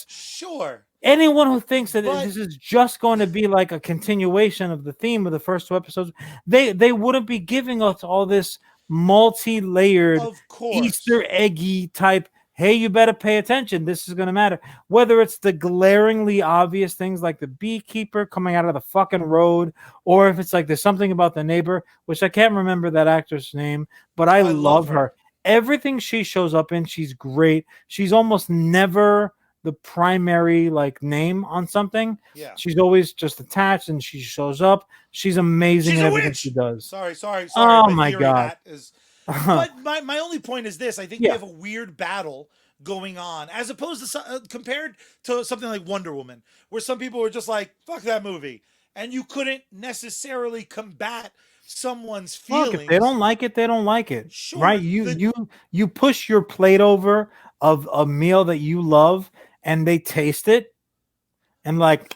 Sure. Anyone who thinks that But this is just going to be like a continuation of the theme of the first two episodes, they wouldn't be giving us all this multi-layered of course. Easter eggy type, hey, you better pay attention, this is going to matter. Whether it's the glaringly obvious things like the beekeeper coming out of the fucking road, or if it's like there's something about the neighbor, which I can't remember that actress name, but I I love love her. her. Everything she shows up in, she's great. She's almost never the primary like name on something. Yeah. She's always just attached and she shows up. She's amazing She's in a everything she witch. does. Sorry, Oh but my hearing god. that is. But my only point is this: I think we Yeah. have a weird battle going on, as opposed to compared to something like Wonder Woman, where some people were just like, "Fuck that movie," and you couldn't necessarily combat someone's Look, if they feelings. don't like it, they don't like it. Right? Sure, You the you you push your plate over of a meal that you love and they taste it and like,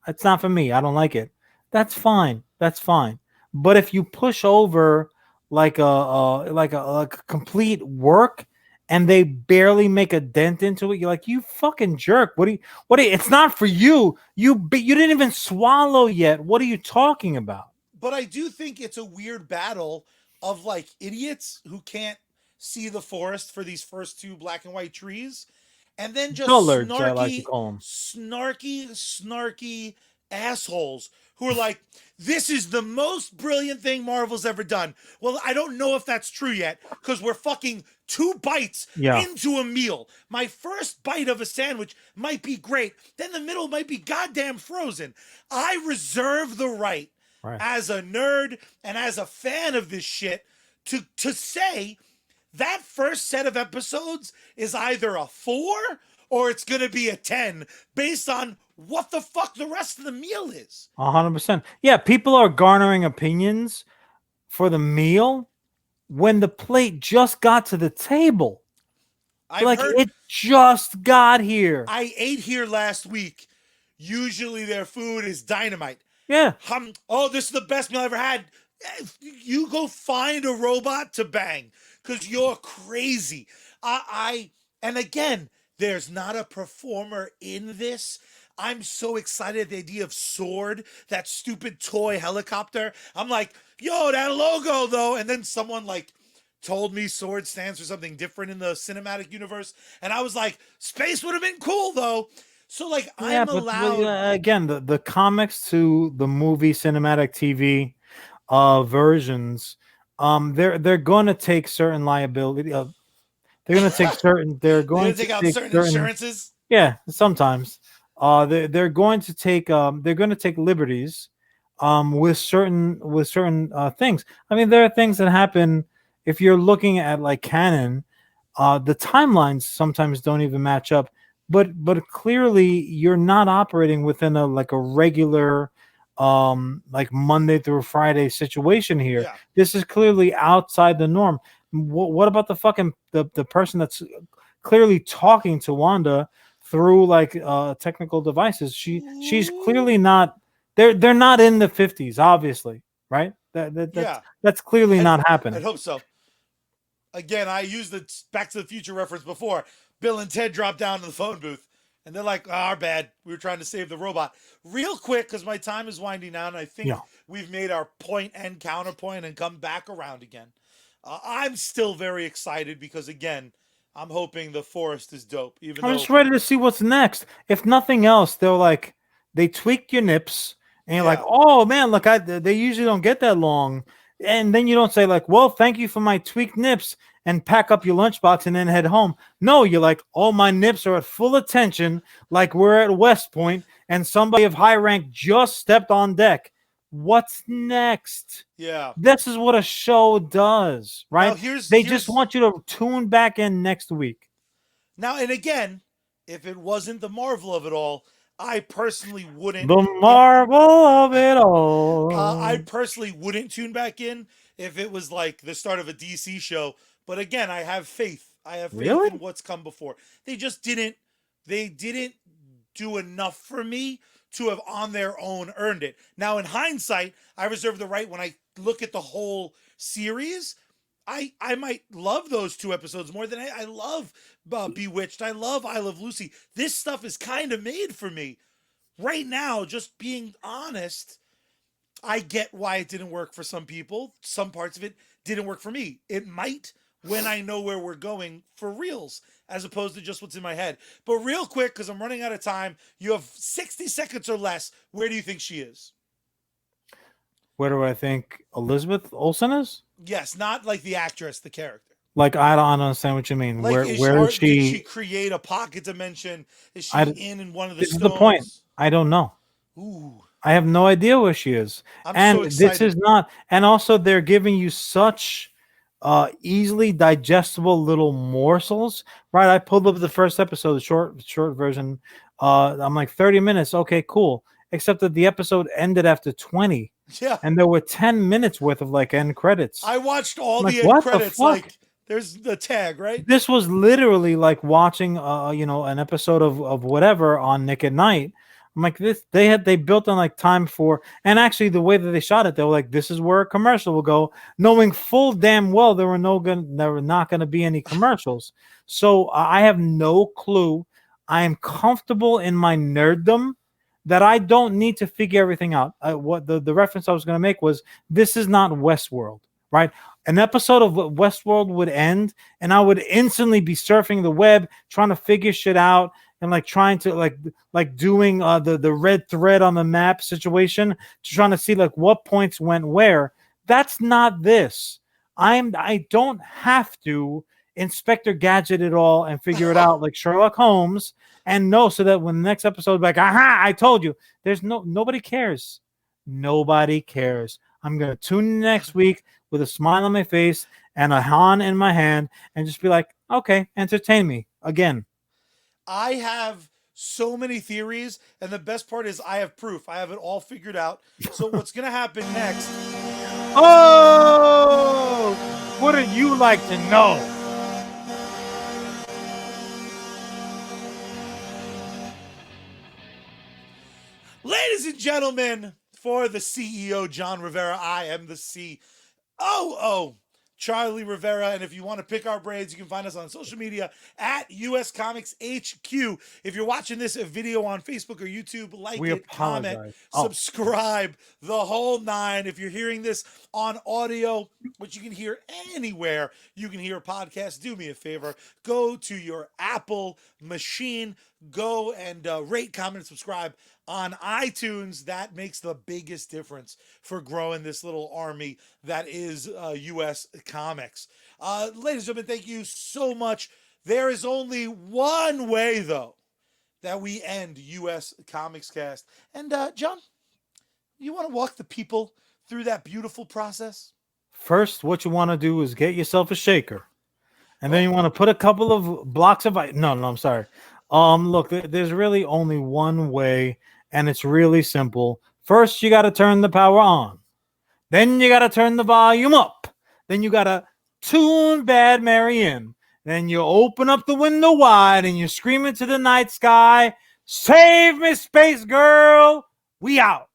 it's not for me. I don't like it. That's fine. That's fine. But if you push over like a complete work and they barely make a dent into it. You're like, you fucking jerk. What do you, it's not for you. You didn't even swallow yet. What are you talking about? But I do think it's a weird battle of like idiots who can't see the forest for these first two black and white trees, and then just Dullards, I like to call them. snarky assholes who are like, this is the most brilliant thing Marvel's ever done. Well, I don't know if that's true yet because we're fucking 2 bites into a meal. My first bite of a sandwich might be great. Then the middle might be goddamn frozen. I reserve the right as a nerd and as a fan of this shit to say that first set of episodes is either a 4 or it's going to be a 10 based on what the fuck the rest of the meal is. 100%. Yeah, people are garnering opinions for the meal when the plate just got to the table. It just got here. I ate here last week. Usually their food is dynamite. Yeah. Oh, this is the best meal I ever had. You go find a robot to bang because you're crazy. And again, there's not a performer in this. I'm so excited at the idea of Sword, that stupid toy helicopter. I'm like, yo, that logo though. And then someone like told me Sword stands for something different in the cinematic universe. And I was like, space would have been cool though. So like I'm allowed. Again, the comics to the movie cinematic TV versions, they're going to take certain liability. They're going to take certain. They're going to take out certain insurances. Yeah, sometimes. They're going to take liberties with certain things. I mean, there are things that happen if you're looking at like canon. The timelines sometimes don't even match up, but clearly you're not operating within a regular like Monday through Friday situation here. Yeah. This is clearly outside the norm. What about the fucking the person that's clearly talking to Wanda through like technical devices? She's clearly not. They're not in the 50s, obviously, right? That's clearly not happening. I hope so. Again, I used the Back to the Future reference before. Bill and Ted dropped down to the phone booth, and they're like, our bad. We were trying to save the robot. Real quick, because my time is winding down, and I think we've made our point and counterpoint and come back around again. I'm still very excited because, again, I'm hoping the forest is dope. I'm just ready to see what's next. If nothing else, they tweaked your nips, and you're like, oh, man, look, they usually don't get that long. And then you don't say like, well, thank you for my tweaked nips and pack up your lunchbox and then head home. No, you're like, oh, my nips are at full attention, like we're at West Point and somebody of high rank just stepped on deck. What's next? Yeah. This is what a show does, right? Now, they just want you to tune back in next week. Now, and again, if it wasn't the Marvel of it all, I personally wouldn't. The Marvel of it all. I personally wouldn't tune back in if it was like the start of a DC show. But again, I have faith. I have faith in what's come before. They just didn't. They didn't do enough for me to have on their own earned it. Now, in hindsight, I reserve the right when I look at the whole series. I might love those 2 episodes more than I love Bewitched. I love I Love Lucy. This stuff is kind of made for me. Right now, just being honest, I get why it didn't work for some people. Some parts of it didn't work for me. It might when I know where we're going for reals, as opposed to just what's in my head. But real quick, because I'm running out of time, you have 60 seconds or less. Where do you think she is? Where do I think Elizabeth Olsen is? Yes, not like the actress, the character. Like, I don't understand what you mean. Like, where is she? Did she create a pocket dimension? Is she in one of the stones? This is the point. I don't know. Ooh. I have no idea where she is. I'm so excited. This is not. And also, they're giving you such easily digestible little morsels, right? I pulled up the first episode, the short version. I'm like 30 minutes. Okay, cool. Except that the episode ended after 20. Yeah. And there were 10 minutes worth of like end credits. I watched all the end credits. Like, there's the tag, right? This was literally like watching, an episode of whatever on Nick at Night. I'm like, they built on like time for, and actually the way that they shot it, they were like, this is where a commercial will go, knowing full damn well there were not going to be any commercials. So I have no clue. I am comfortable in my nerddom that I don't need to figure everything out. What the reference I was going to make was, this is not Westworld, right? An episode of Westworld would end, and I would instantly be surfing the web trying to figure shit out, and like trying to like doing the red thread on the map situation, trying to see like what points went where. That's not this. I don't have to Inspector Gadget it all and figure it out like Sherlock Holmes and know, so that when the next episode like, aha, I told you. There's nobody cares. Nobody cares. I'm gonna tune in next week with a smile on my face and a Han in my hand and just be like, okay, entertain me again. I have so many theories, and the best part is I have proof. I have it all figured out. So what's going to happen next? Oh, wouldn't you like to know? Ladies and gentlemen, for the CEO, John Rivera, I am the COO, Charlie Rivera. And if you want to pick our brains, you can find us on social media at US Comics HQ. If you're watching this video on Facebook or YouTube, like it, comment, subscribe, the whole nine. If you're hearing this on audio, which you can hear anywhere you can hear a podcast, do me a favor. Go to your Apple machine, go and rate, comment, and subscribe on iTunes. That makes the biggest difference for growing this little army that is US Comics. Ladies and gentlemen, thank you so much. There is only one way, though, that we end US Comics Cast. And John, you want to walk the people through that beautiful process? First, what you want to do is get yourself a shaker. And then you want to put a couple of blocks of ice. No, I'm sorry. Look, there's really only one way, and it's really simple. First, you got to turn the power on. Then you got to turn the volume up. Then you got to tune Bad Mary in. Then you open up the window wide and you scream into the night sky, "Save me, space girl! We out."